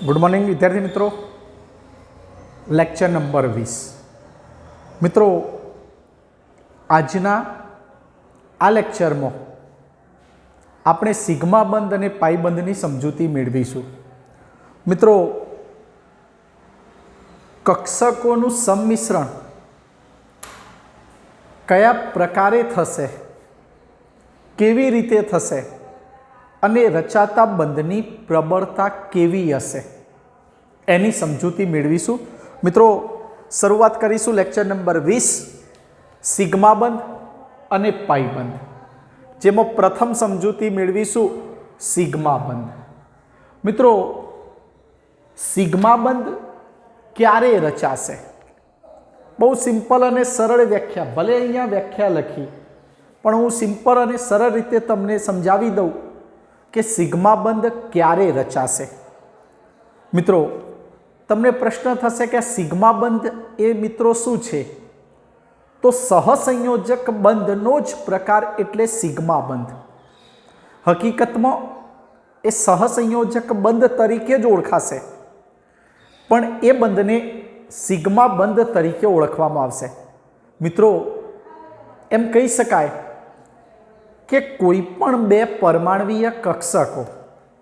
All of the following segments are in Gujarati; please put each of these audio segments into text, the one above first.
गुड मॉर्निंग विद्यार्थी मित्रों। लेक्चर नंबर 20 मित्रों आजना आ लेक्चर में आपणे सिग्मा बंध और पाई बंध की समझूती मेळवीशुं। मित्रों कक्षकों सम्मिश्रण कया प्रकारे थशे, केवी रीते थशे अने रचाता बंधनी प्रबलता केवी हशे एनी समझूती मेळवीशुं। मित्रों शुरुआत करीशुं लेक्चर नंबर 20 सिग्मा बंध अने पाई बंध, जेमां प्रथम समझूती मेळवीशुं सिग्मा बंध। मित्रों सिग्मा बंध क्यारे रचाशे? बहुत सिंपल अने सरल व्याख्या, भले अहींया व्याख्या लखी पण हूँ सिंपल अने सरल रीते तमने समजावी दऊं कि सिग्मा बंध क्यारे रचाशे। मित्रों तमने प्रश्न थशे कि सिग्मा बंध ए मित्रों शुं छे? तो सहसंयोजक बंधनो ज प्रकार एटले सिग्मा बंध। हकीकतमां ए सहसंयोजक बंध तरीके ज ओळखाशे पण ए बंधने सिग्मा बंध तरीके ओळखवामां आवशे। मित्रों एम कही शकाय कि कोईपण बे परमाणवीय कक्षको,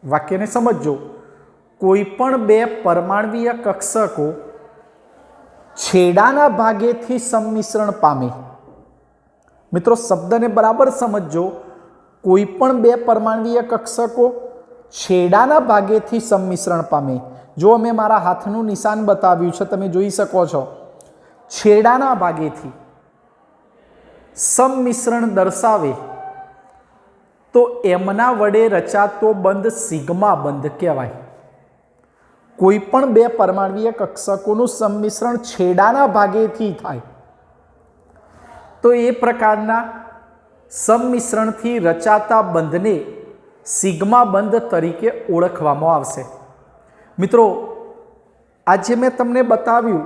वाक्य ने समझो, कोईपण बे परमाणवीय कक्षको छेडाना भागेथी सम्मिश्रण पामे। मित्रों शब्द ने बराबर समझो, कोईपण बे परमाणवीय कक्षको छेडाना भागेथी सम्मिश्रण पामे। जो मैं मारा हाथनुं निशान बताव्युं छे तमे जोई शको छो, छेडाना भागेथी सम्मिश्रण दर्शावे तो एमना वडे रचातो बंध सिग्मा बंध कहेवाय। कोईपण बे परमाणवीय कक्षकोनुं सम्मिश्रण छेडाना भागेथी थाय तो ए प्रकारना सम्मिश्रणथी रचाता बंधने सिग्मा बंध तरीके ओळखवामां आवशे। मित्रों आज मैं तमने बताव्युं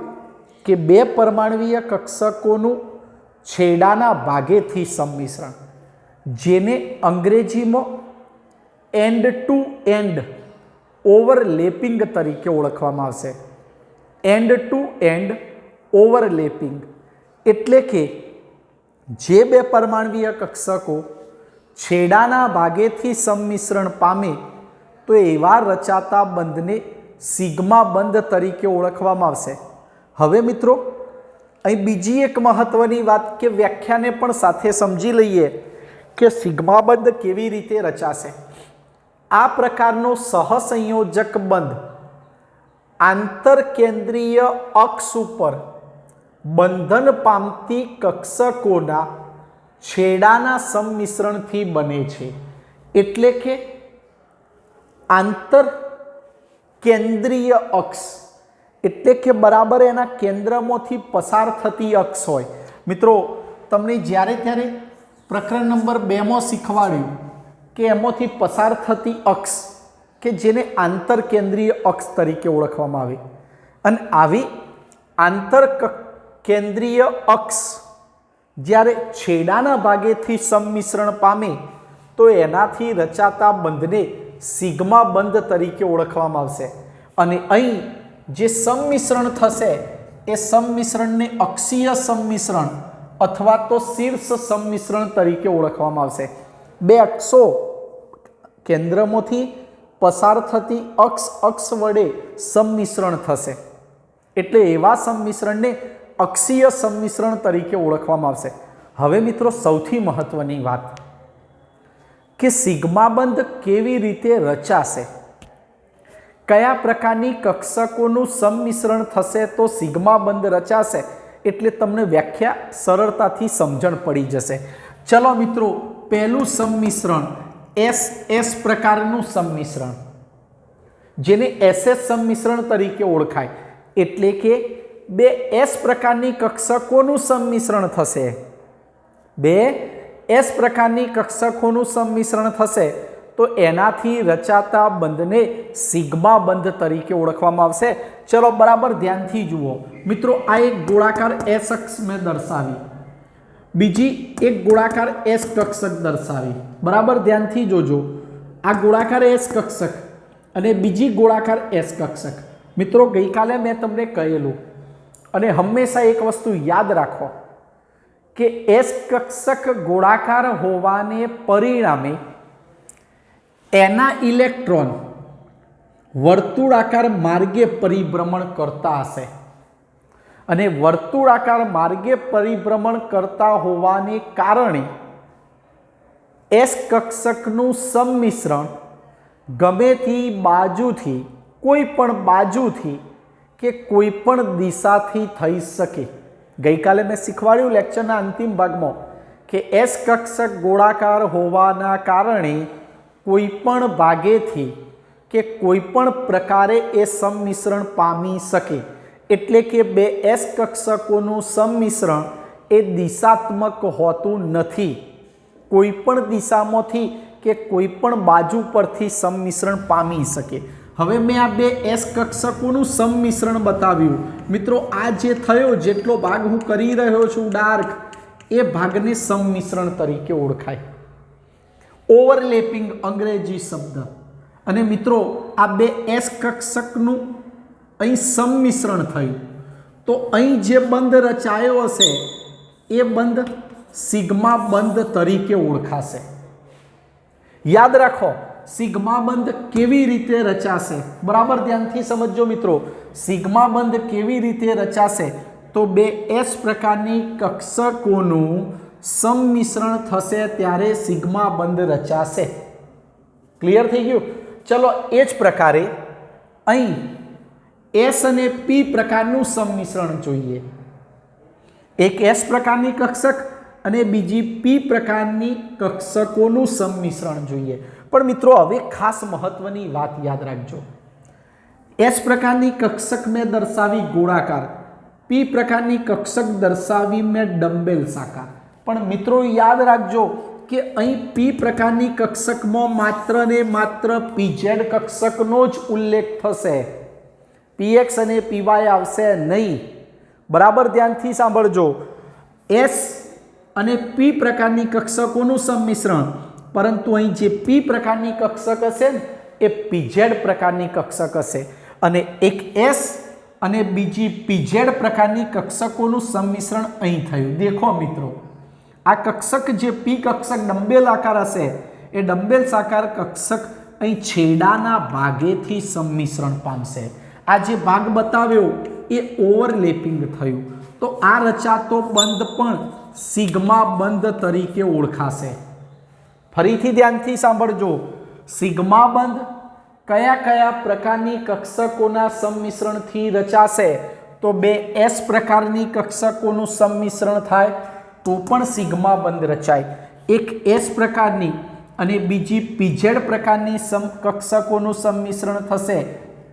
कि बे परमाणवीय कक्षकोनुं छेडाना भागेथी सम्मिश्रण, जेने अंग्रेजी में एंड टू एंड ओवरलेपिंग तरीके ओळखवामां आवशे। एंड टू एंड ओवरलेपिंग एटले के जे बे परमाणवीय कक्षको छेडाना भागेथी सम्मिश्रण पामे तो एवा रचाता बंधने सिग्मा बंध तरीके ओळखवामां आवशे। हवे मित्रों अहीं बीजी एक महत्वनी वात के व्याख्या ने पण साथे समजी लईए कि सिग्मा बंध केवी रीते रचाशे। आ प्रकारनो सहसंयोजक बंध आंतरकेंद्रीय अक्ष पर बंधन पामती कक्षकोना छेडाना सम्मिश्रणथी बने छे। एटले के आंतर केंद्रीय अक्ष एटले के बराबर एना केंद्रमांथी पसार थती अक्ष होय। मित्रों तमने ज्यारे त्यारे प्रकरण नंबर 2 में शीखवाड्युं कि एमांथी पसार थती अक्ष के जेने आंतर केंद्रीय अक्ष तरीके ओळखवामां आवे अने आवी आंतर केंद्रीय अक्ष ज्यारे छेडाना भागेथी सम्मिश्रण पामे तो एनाथी रचाता बंधने सिग्मा बंध तरीके ओळखवामां आवशे। अने अहीं जे सम्मिश्रण थशे ए सम्मिश्रणने अक्षीय सम्मिश्रण अथवा तो शीर्ष सम्मिश्रण तरीके ओळखवामां आवशे। बे अक्षो केंद्रमांथी पसार थती अक्ष वडे सम्मिश्रण थशे एटले एवा सम्मिश्रणने अक्षीय सम्मिश्रण तरीके ओळखवामां आवशे। हवे मित्रों सौथी महत्वनी वात कि सिग्मा बंध केवी रीते रचाशे, कया प्रकारनी कक्षकोनुं सम्मिश्रण थशे तो सिग्मा बंध रचाशे एटले तमने व्याख्या सरलताथी समझण पड़ी जशे। चलो मित्रों पहलू सम्मिश्रण एस प्रकारनुं सम्मिश्रण जेने एसएस सम्मिश्रण तरीके ओळखाय एटले के बे एस प्रकारनी कक्षकोनुं सम्मिश्रण थशे। बे एस प्रकारनी कक्षकोनुं सम्मिश्रण थशे तो एनाथी रचाता बंधने सिग्मा बंध तरीके ओळखवामां आवशे। चलो बराबर ध्यानथी जुओ मित्रों, आ एक गोळाकार एस अक्ष में दर्शावी, बीजी एक गोळाकार एस कक्षक दर्शावी। बराबर ध्यानथी जोजो, आ गोळाकार एस कक्षक અને બીજી ગોળાકાર એસ કક્ષક। મિત્રો ગઈકાલે મેં તમને કહેલું અને હંમેશા એક વસ્તુ યાદ રાખો કે એસ કક્ષક ગોળાકાર હોવાને પરિણામે એના ઇલેક્ટ્રોન વર્તુળાકાર માર્ગે પરિભ્રમણ કરતા હશે અને વર્તુળાકાર માર્ગે પરિભ્રમણ કરતા હોવાને કારણે એસ કક્ષકનું સંમિશ્રણ ગમે તે બાજુથી કોઈ પણ બાજુથી કે કોઈ પણ દિશાથી થઈ શકે। ગઈકાલે મેં શીખવાડ્યું લેક્ચરના અંતિમ ભાગમાં કે એસ કક્ષક ગોળાકાર હોવાના કારણે કોઈ પણ ભાગેથી કે કોઈ પણ પ્રકારે એ સંમિશ્રણ પામી શકે। એટલે કે બે એસ કક્ષકોનું સંમિશ્રણ એ દિશાત્મક હોતું નથી, કોઈ પણ દિશામાંથી કે કોઈ પણ બાજુ પરથી સંમિશ્રણ પામી શકે। હવે મેં આ બે એસ કક્ષકોનું સંમિશ્રણ બતાવ્યું। મિત્રો આ જે થયો જેટલો ભાગ હું કરી રહ્યો છું ડાર્ક એ ભાગને સંમિશ્રણ તરીકે ઓળખાય, ઓવરલેપિંગ અંગ્રેજી શબ્દ। અને મિત્રો આ બે એસ કક્ષકનું અહીં સંમિશ્રણ થયું તો અહીં જે બંધ રચાયો હશે એ બંધ સિગ્મા બંધ તરીકે ઓળખાશે। યાદ રાખો સિગ્મા બંધ કેવી રીતે રચાશે, બરાબર ધ્યાનથી સમજજો મિત્રો। સિગ્મા બંધ કેવી રીતે રચાશે તો બે એસ પ્રકારની કક્ષકોનું સંમિશ્રણ થશે ત્યારે સિગ્મા બંધ રચાશે। ક્લિયર થઈ ગયું? ચલો એ જ પ્રકારે અહીં એસ અને પી પ્રકારનું સંમિશ્રણ જોઈએ। એક એસ પ્રકારની કક્ષક અને બીજી પી પ્રકારની કક્ષકોનું સંમિશ્રણ જોઈએ। પણ મિત્રો હવે ખાસ મહત્વની વાત યાદ રાખજો, એસ પ્રકારની કક્ષક મેં દર્શાવી ગોળાકાર, પી પ્રકારની કક્ષક દર્શાવી મેં ડંબેલસાકાર। પણ મિત્રો યાદ રાખજો કે અહીં પી પ્રકારની કક્ષકમાં માત્ર ને માત્ર પીઝેડ કક્ષકનો જ ઉલ્લેખ થશે, પીએક્સ અને પીવાય આવશે નહીં। બરાબર ધ્યાનથી સાંભળજો, એસ અને પી પ્રકારની કક્ષકોનું સંમિશ્રણ, પરંતુ અહીં જે પી પ્રકારની કક્ષક હશે ને એ પીઝેડ પ્રકારની કક્ષક હશે અને એક એસ અને બીજી પીઝેડ પ્રકારની કક્ષકોનું સંમિશ્રણ અહીં થયું। દેખો મિત્રો આ કક્ષક જે પી કક્ષક ડંબેલ આકાર હશે એ ડંબેલસાકાર કક્ષક અહીં છેડાના ભાગેથી સંમિશ્રણ પામશે। આ જે ભાગ બતાવ્યો એ ઓવરલેપિંગ થયું તો આ રચાતો બંધ પણ સિગ્મા બંધ તરીકે ઓળખાશે। ફરીથી ધ્યાનથી સાંભળજો, સિગ્મા બંધ કયા કયા પ્રકારની કક્ષકોના સંમિશ્રણથી રચાશે તો બે એસ પ્રકારની કક્ષકોનું સંમિશ્રણ થાય તો પણ સિગ્મા બંધ રચાય। એક એસ પ્રકારની અને બીજી પીઝેડ પ્રકારની કક્ષકોનું સંમિશ્રણ થશે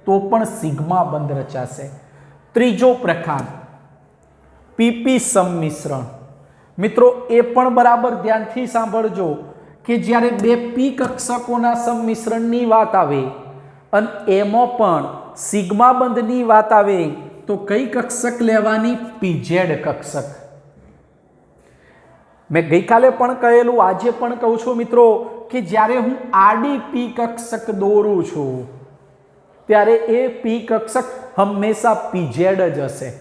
તો પણ સિગ્મા બંધ રચાશે। ત્રીજો પ્રકાર પીપી સંમિશ્રણ। મિત્રો એ પણ બરાબર ધ્યાનથી સાંભળજો કે જ્યારે બે પી કક્ષકોના સંમિશ્રણની વાત આવે અને એમાં પણ સિગ્મા બંધની વાત આવે તો કઈ કક્ષક લેવાની? પીઝેડ કક્ષક। મેં ગઈકાલે પણ કહેલું, આજે પણ કહું છું મિત્રો કે જ્યારે હું આડી પી કક્ષક દોરું છું ત્યારે એ પી કક્ષક હંમેશા પીઝેડ જ હશે।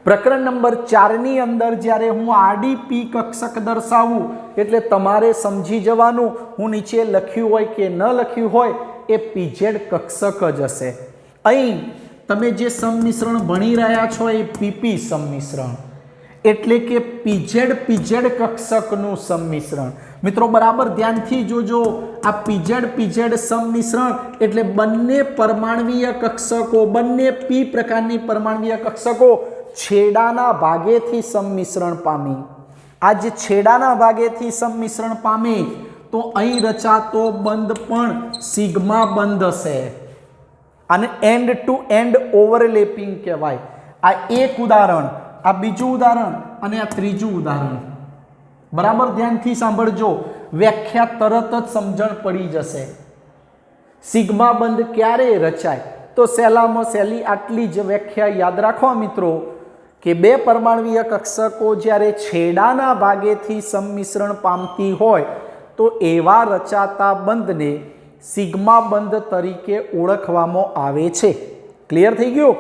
પ્રકરણ નંબર 4 ની અંદર જ્યારે હું આડી પી કક્ષક દર્શાવું એટલે તમારે સમજી જવાનું હું નીચે લખ્યું હોય કે ન લખ્યું હોય એ પીઝેડ કક્ષક જ હશે। અહીં તમે જે સંમિશ્રણ ભણી રહ્યા છો એ પીપી સંમિશ્રણ એટલે કે પીઝેડ કક્ષકનું સંમિશ્રણ। મિત્રો બરાબર ધ્યાનથી જોજો, આ પીઝેડ સંમિશ્રણ એટલે બંને પરમાણવીય કક્ષકો, બંને પી પ્રકારની પરમાણવીય કક્ષકો છેડાના ભાગેથી સંમિશ્રણ પામી। આ જે છેડાના ભાગેથી સંમિશ્રણ પામે તો અહીં રચાતો બંધ પણ સિગ્મા બંધ હશે। આને એન્ડ ટુ એન્ડ ઓવરલેપિંગ કહેવાય। આ એક ઉદાહરણ, આ બીજું ઉદાહરણ અને આ ત્રીજું ઉદાહરણ। બરાબર ધ્યાનથી સાંભળજો, વ્યાખ્યા તરત જ સમજણ પડી જશે। સિગ્મા બંધ ક્યારે રચાય તો સહેલામાં સહેલી આટલી જ વ્યાખ્યા યાદ રાખો મિત્રો કે બે પરમાણવીય કક્ષકો જ્યારે છેડાના ભાગેથી સંમિશ્રણ પામતી હોય તો એવા રચાતા બંધને સિગ્મા બંધ તરીકે ઓળખવામાં આવે છે। ક્લિયર થઈ ગયું?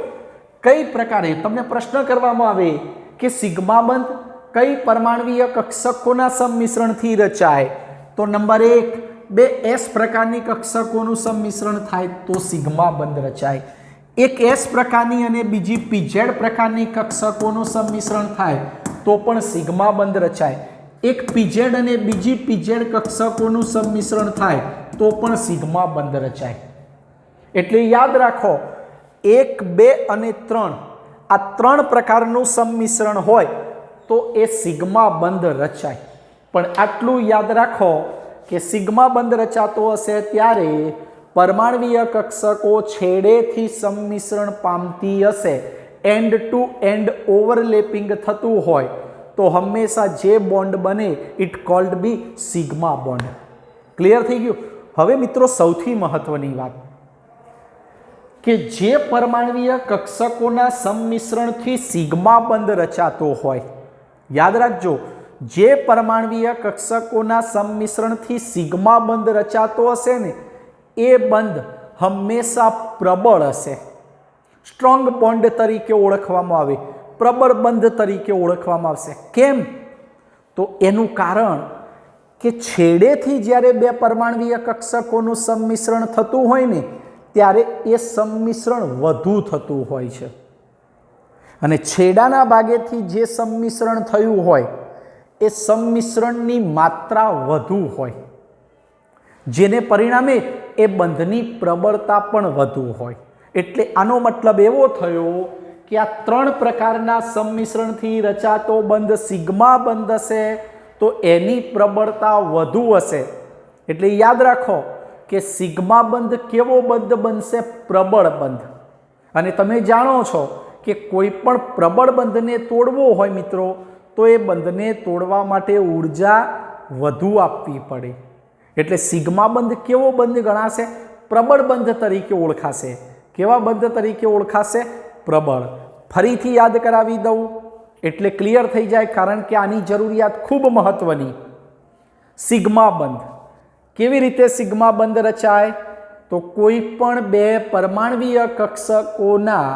કઈ પ્રકારે તમને પ્રશ્ન કરવામાં આવે કે સિગ્મા બંધ કઈ પરમાણવીય કક્ષકોના સંમિશ્રણથી રચાય? તો નંબર 1 બે એસ પ્રકારની કક્ષકોનું સંમિશ્રણ થાય તો સિગ્મા બંધ રચાય। એક એસ પ્રકારની અને બીજી પીઝેડ પ્રકારની કક્ષકોનું સંમિશ્રણ થાય તો પણ સિગ્મા બંધ રચાય। એક પીઝેડ અને બીજી પીઝેડ કક્ષકોનું સંમિશ્રણ થાય તો પણ સિગ્મા બંધ રચાય। એટલે યાદ રાખો 1, 2 અને 3 આ 3 પ્રકારનું સંમિશ્રણ હોય તો એ સિગ્મા બંધ રચાય। પણ આટલું યાદ રાખો કે સિગ્મા બંધ રચાતો હશે ત્યારે પરમાણવીય કક્ષકો છેડેથી સંમિશ્રણ પામતી હશે, એન્ડ ટુ એન્ડ ઓવરલેપિંગ થતું હોય તો હંમેશા જે બોન્ડ બને it called be sigma bond. Clear થઈ ગયું? હવે મિત્રો સૌથી મહત્વની વાત કે જે પરમાણવીય કક્ષકોના સંમિશ્રણથી સિગ્મા બંધ રચાતો હોય, યાદ રાખજો, જે પરમાણવીય કક્ષકોના સંમિશ્રણથી સિગ્મા બંધ રચાતો હશે ને એ બંધ હંમેશા પ્રબળ હશે, સ્ટ્રોંગ બોન્ડ તરીકે ઓળખવામાં આવે, પ્રબળ બંધ તરીકે ઓળખવામાં આવશે। કેમ? તો એનું કારણ કે છેડેથી જ્યારે બે પરમાણવીય કક્ષકોનું સંમિશ્રણ થતું હોય ને ત્યારે એ સંમિશ્રણ વધુ થતું હોય છે, અને છેડાના ભાગેથી જે સંમિશ્રણ થયું હોય એ સંમિશ્રણની માત્રા વધુ હોય, જેને પરિણામે એ બંધની પ્રબળતા પણ વધુ હોય। એટલે આનો મતલબ એવો થયો કે આ 3 પ્રકારના સંમિશ્રણથી રચાતો બંધ સિગ્મા બંધ હશે તો એની પ્રબળતા વધુ હશે। એટલે યાદ રાખો કે સિગ્મા બંધ કેવો બંધ બનશે? પ્રબળ બંધ। અને તમે જાણો છો કે કોઈ પણ પ્રબળ બંધને તોડવો હોય મિત્રો તો એ બંધને તોડવા માટે ઉર્જા વધુ આપવી પડે। એટલે સિગ્મા બંધ કેવો બંધ ગણાશે? પ્રબળ બંધ તરીકે ઓળખાશે। કેવા બંધ તરીકે ઓળખાશે? પ્રબળ। ફરીથી યાદ કરાવી દઉં એટલે ક્લિયર થઈ જાય, કારણ કે આની જરૂરિયાત ખૂબ મહત્વની। સિગ્મા બંધ કેવી રીતે સિગ્મા બંધ રચાય? તો કોઈ પણ બે પરમાણવીય કક્ષકોના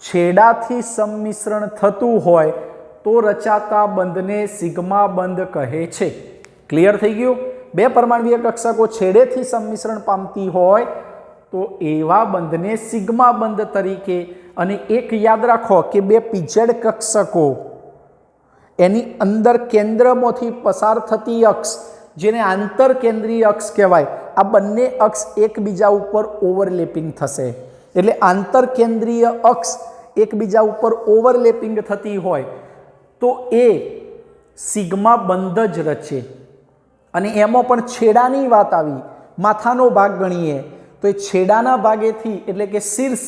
છેડાથી સંમિશ્રણ થતું હોય તો રચાતા બંધને સિગ્મા બંધ કહે છે। ક્લિયર થઈ ગયું? બે પરમાણવીય કક્ષકો છેડેથી સંમિશ્રણ પામતી હોય તો એવા બંધને સિગ્મા બંધ તરીકે, અને એક યાદ રાખો કે બે પીઝેડ કક્ષકો એની અંદર કેન્દ્રમાંથી પસાર થતી અક્ષ જેને આંતરકેન્દ્રીય અક્ષ કહેવાય, આ બંને અક્ષ એકબીજા ઉપર ઓવરલેપિંગ થશે। એટલે આંતરકેન્દ્રીય અક્ષ એકબીજા ઉપર ઓવરલેપિંગ થતી હોય તો એ સિગ્મા બંધ જ રચે। અને એમાં પણ છેડાની વાત આવી, માથાનો ભાગ ગણીએ તો એ છેડાના ભાગેથી એટલે કે શીર્ષ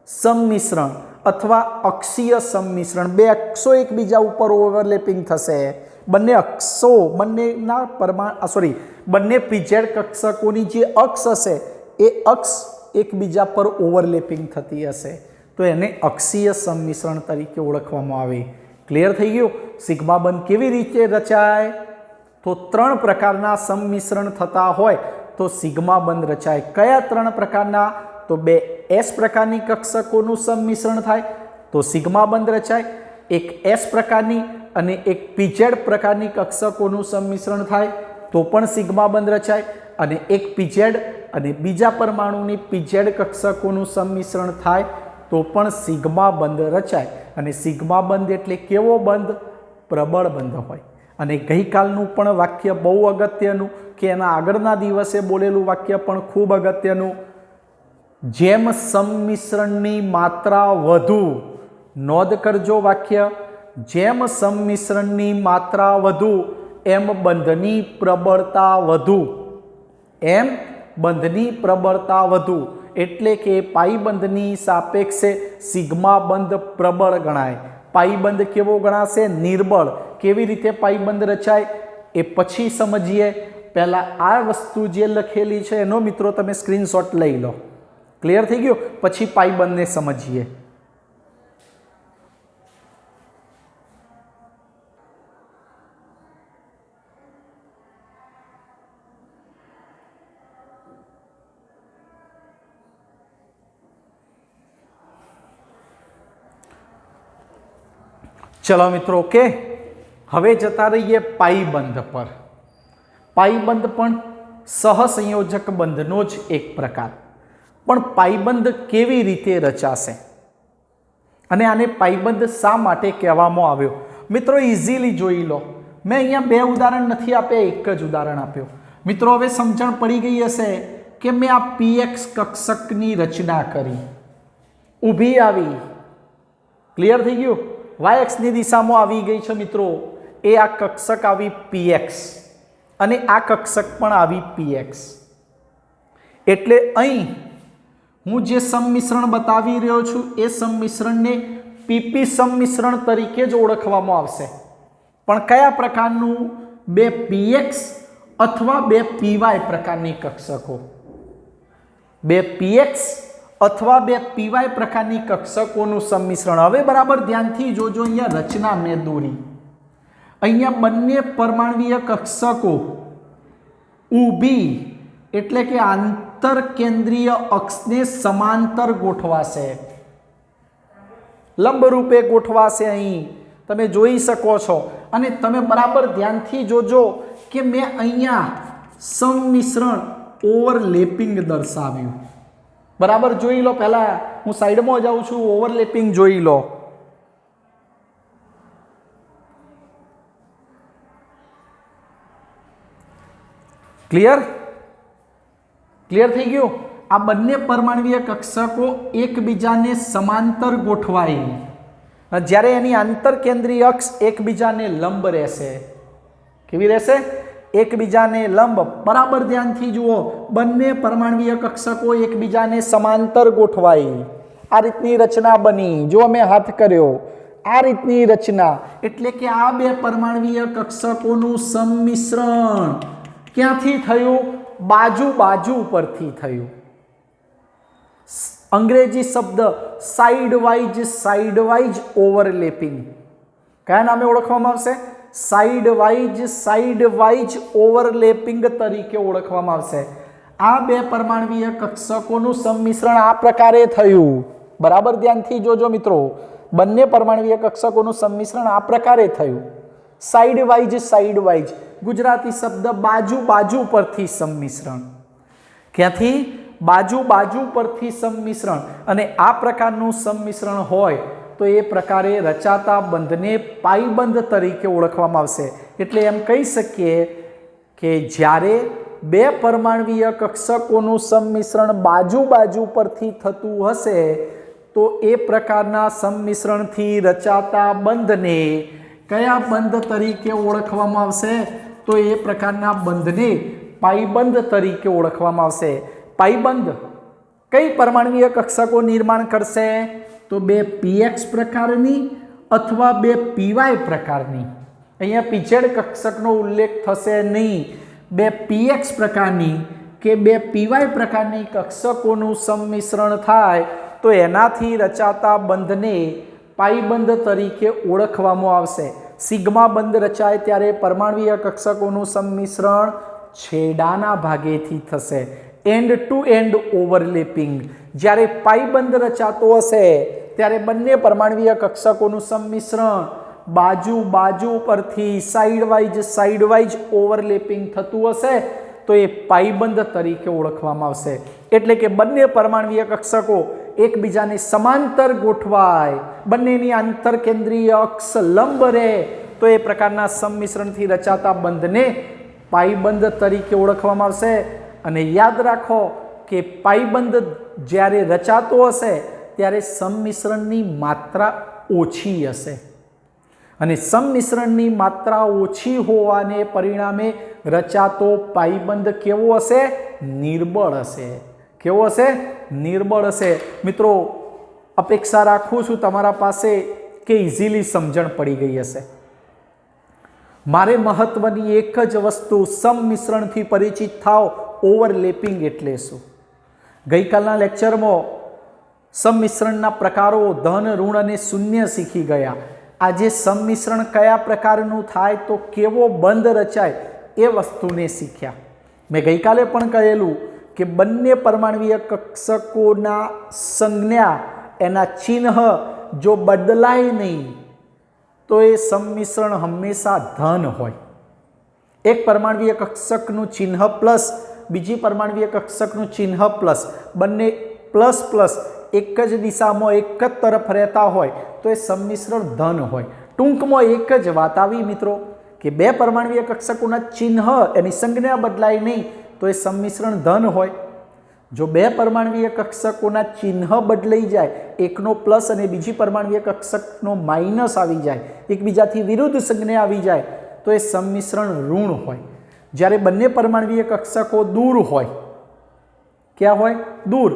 સંમિશ્રણ અથવા અક્ષીય સંમિશ્રણ, બે અક્ષો એકબીજા ઉપર ઓવરલેપિંગ થશે। બંને અક્ષો બંને પીઝેડ કક્ષકોની જે અક્ષ હશે એ અક્ષ એકબીજા પર ઓવરલેપિંગ થતી હશે તો એને અક્ષીય સંમિશ્રણ તરીકે ઓળખવામાં આવે। ક્લિયર થઈ ગયું? સિગ્મા બંધ કેવી રીતે રચાય? તો 3 પ્રકારના સંમિશ્રણ થતા હોય તો સિગ્મા બંધ રચાય। કયા 3 પ્રકારના? તો બે એસ પ્રકારની કક્ષકોનું સંમિશ્રણ થાય તો સિગ્મા બંધ રચાય, એક એસ પ્રકારની અને એક પીઝેડ પ્રકારની કક્ષકોનું સંમિશ્રણ થાય તો પણ સિગ્મા બંધ રચાય, અને એક પીઝેડ અને બીજા પરમાણુની પીઝેડ કક્ષકોનું સંમિશ્રણ થાય તો પણ સિગ્મા બંધ રચાય। અને સિગ્મા બંધ એટલે કેવો બંધ? પ્રબળ બંધ હોય। અને ગઈકાલનું પણ વાક્ય બહુ અગત્યનું, કે એના આગળના દિવસે બોલેલું વાક્ય પણ ખૂબ અગત્યનું, જેમ સંમિશ્રણની માત્રા વધુ, નોંધ કરજો વાક્ય, જેમ સંમિશ્રણની માત્રા વધુ એમ બંધની પ્રબળતા વધુ, એમ બંધની પ્રબળતા વધુ। એટલે કે પાઈબંધની સાપેક્ષે સિગ્મા બંધ પ્રબળ ગણાય, પાઈબંધ કેવો ગણાશે? નિર્બળ। કેવી રીતે પાઈબંધ રચાય એ પછી સમજીએ। પહેલા આ વસ્તુ જે લખેલી છે એનો મિત્રો તમે સ્ક્રીનશોટ લઈ લો। ક્લિયર થઈ ગયું? પછી પાઈબંધને સમજીએ। चलो मित्रों ओके, हवे जता रहीए पाईबंध पर। पाईबंध पण सहसंयोजक बंधनो ज एक प्रकार, पण पाईबंध केवी रीते रचाशे अने आने पाईबंध शा माटे कहेवामां आव्यो? मित्रों इजीली जोई लो, मैं अहींया बे उदाहरण नथी आप्या, एक ज उदाहरण आप्यो। मित्रों हवे समझण पड़ी गई हशे कि मैं आ पीएक्स कक्षकनी रचना करी, ऊभी आवी, क्लियर थई गयुं? वाय एक्सनी दिशामां आवी गई छे मित्रों, ए आ कक्षक आवी पीएक्स अने आ कक्षक पण आवी पीएक्स। एटले अहीं हूँ जे सम्मिश्रण बतावी रह्यो छुं ए सम्मिश्रण ने पीपी सम्मिश्रण तरीके ज ओळखवामां आवशे, पण कया प्रकारनुं? बे पीएक्स अथवा बे पीवाय प्रकारनी कक्षको, बे पीएक्स अथवा बे पीवाय प्रकारनी कक्षकोनुं सम्मिश्रण। हवे बराबर ध्यानथी जोजो, अहींया रचना मैं दोरी, अहींया बंने परमाणवीय कक्षको ऊभी एटले के आंतर केंद्रीय अक्ष ने समांतर गोठवाशे, लंब रूपे गोठवाशे। अहीं तमे जोई शको छो अने तमे बराबर ध्यानथी जोजो कि मैं अहींया सम्मिश्रण ओवरलेपिंग दर्शाव्युं। बराबर जोई लो, पहला हूँ साइड में जाऊँ छूं, ओवरलेपिंग जोई लो। क्लियर? क्लियर थई गयुं? आ बंने परमाणवीय कक्षको एकबीजाने समांतर गोठवाय, ज्यारे एनी आंतर केंद्रीय अक्ष एकबीजाने लंब रहेशे। केवी रहेशे? एकबीजाने लंब। बराबर ध्यानथी जुओ, बंने परमाणवीय कक्षको एकबीजाने समांतर गोठवाय। आ रीतनी रचना बनी, जो मैं हाथ कर्यो, आ रीतनी रचना। एटले के आ बे परमाणवीय कक्षकोनुं सम्मिश्रण क्यांथी थयुं? बाजू बाजू परथी थयुं। अंग्रेजी शब्द साइड वाइज ओवरलेपिंग क्या नामे ओळखवामां आवशे? साइड वाइज ओवरलेपिंग तरीके ओळखवामां आवशे। आ बे परमाणवीय कक्षकोनुं सम्मिश्रण आ प्रकारे थयुं। बराबर ध्यानथी जोजो मित्रों, बंने परमाणवीय कक्षकोनुं सम्मिश्रण आ प्रकारे थयुं। साइड वाइज गुजराती शब्द बाजू बाजू परथी सम्मिश्रण, क्यांथी? बाजू बाजू परथी सम्मिश्रण। अने आ प्रकारनुं सम्मिश्रण होय तो ए प्रकारे रचाता बंधने पाईबंध तरीके ओळखवामां आवशे। एटले एम कही शकीए के ज्यारे बे परमाणवीय कक्षकोनुं सम्मिश्रण बाजू बाजू परथी थतुं हशे तो ए प्रकारना सम्मिश्रणथी रचाता बंधने कया बंध तरीके ओळखवामां आवशे? तो ए प्रकारना बंधने पाईबंध तरीके ओळखवामां आवशे। पाईबंध कई परमाणवीय कक्षको निर्माण करशे? तो बे पीएक्स प्रकारनी अथवा बे पीवाय प्रकारनी। अहींया पीछेड कक्षकनो उल्लेख थशे नहीं। बे पीएक्स प्रकारनी के बे पीवाय प्रकारनी कक्षकोनुं सम्मिश्रण थाय तो एनाथी रचाता बंधने पाईबंध तरीके ओळखवामां आवशे। सिग्मा बंध रचाय त्यारे परमाणवीय कक्षकोनुं सम्मिश्रण छेडाना भागेथी थशे, एंड टू एंड ओवरलेपिंग। ज्यारे पाईबंध रचातो हशे त्यारे बंने परमाणवीय कक्षकोनुं सम्मिश्रण बाजू बाजू परथी साइड वाइज ओवरलेपिंग थतुं हशे तो ए पाईबंध तरीके ओळखवामां आवशे। एटले के बंने परमाणवीय कक्षको एकबीजाने समांतर गोठवाय, बंनेनी आंतर केंद्रीय अक्ष लंब रहे तो ए प्रकारना सम्मिश्रणथी रचाता बंधने पाईबंध तरीके ओळखवामां आवशे। अने याद राखो के पाईबंध ज्यारे रचातो हशे त्यारे सम्मिश्रणनी मात्रा ओછી हशे अने सम्मिश्रणनी मात्रा ओછી होवाने परिणामे रचातो पाईबंध केवो हशे? निर्बळ हशे। केवो हशे? निर्बळ हशे। मित्रों अपेक्षा राखुं छुं तमारा पासे के इजीली समझण पड़ी गई हशे। मारे महत्वनी एक ज वस्तु सम्मिश्रणथी परिचित थाओ, ओवरलेपिंग एटले शुं। गई कालना लेक्चरमां सम्मिश्रणना प्रकारो धन ऋण अने शून्य शीखी गया। आजे सम्मिश्रण कया प्रकारनुं थाय तो केवो बंध रचाय ए वस्तुने शीख्या। मैं गई काले पण कहेलुं के बंने परमाणवीय कक्षकोना संज्ञा एना चिन्ह जो बदलाय नहीं तो ये सम्मिश्रण हमेशा धन होय। एक परमाणुीय कक्षकनुं चिन्ह प्लस बीजी परमाणुीय कक्षकनुं चिन्ह प्लस बंने प्लस प्लस एक ज दिशामां एक ज तरफ रहता होय तो ये सम्मिश्रण धन होय। टूंकमां एक ज वात आवी मित्रों कि बे परमाणुीय कक्षकोना चिन्ह एनी संज्ञा बदलाय नहीं तो ये सम्मिश्रण धन होय। जो बे परमाणुीय कक्षकोना चिन्ह बदलाई जाए, एकनो प्लस अने बीजी परमाणुीय कक्षकनो माइनस आवी जाए, एकबीजाथी विरुद्ध संज्ञा आवी जाए तो ये सम्मिश्रण ऋण होय। ज्यारे बंने परमाणुीय कक्षको दूर होय, क्या होय? दूर,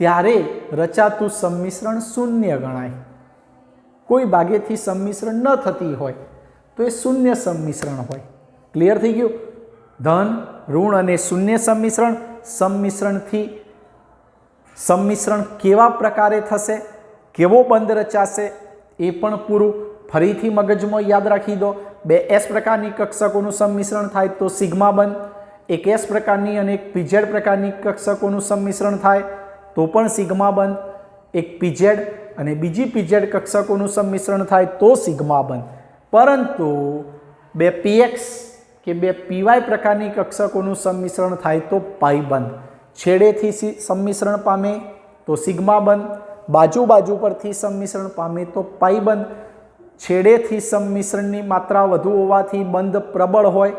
त्यारे रचातुं सम्मिश्रण शून्य गणाय। कोई भाग्येथी सम्मिश्रण न थती होय तो ये शून्य सम्मिश्रण होय। क्लियर थई गयुं? धन, ऋण अने शून्य सम्मिश्रण। सम्मिश्रण केवा प्रकारे थशे, केवो बंध रचाशे ए पण पूरुं फरीथी मगजमां याद राखी दो। बे एस प्रकारनी कक्षकोनुं सम्मिश्रण थाय तो सिग्मा बंध, एक एस प्रकारनी अने एक पीजेड प्रकारनी कक्षकोनुं सम्मिश्रण थाय तो पण सिग्मा बंध, एक पीजेड अने बीजी पीजेड कक्षकोनुं सम्मिश्रण थाय तो सिग्मा बंध। परंतु बे पीएक्स के बे पीवाय प्रकारनी कक्षकोनुं सम्मिश्रण थाय तो पाई बंध। छेड़ेथी सम्मिश्रण पामे तो सिग्मा बंध, बाजू बाजू परथी सम्मिश्रण पामे तो पाई बंध। छेड़ेथी सम्मिश्रणनी मात्रा वधु होवाथी बंध प्रबळ होय।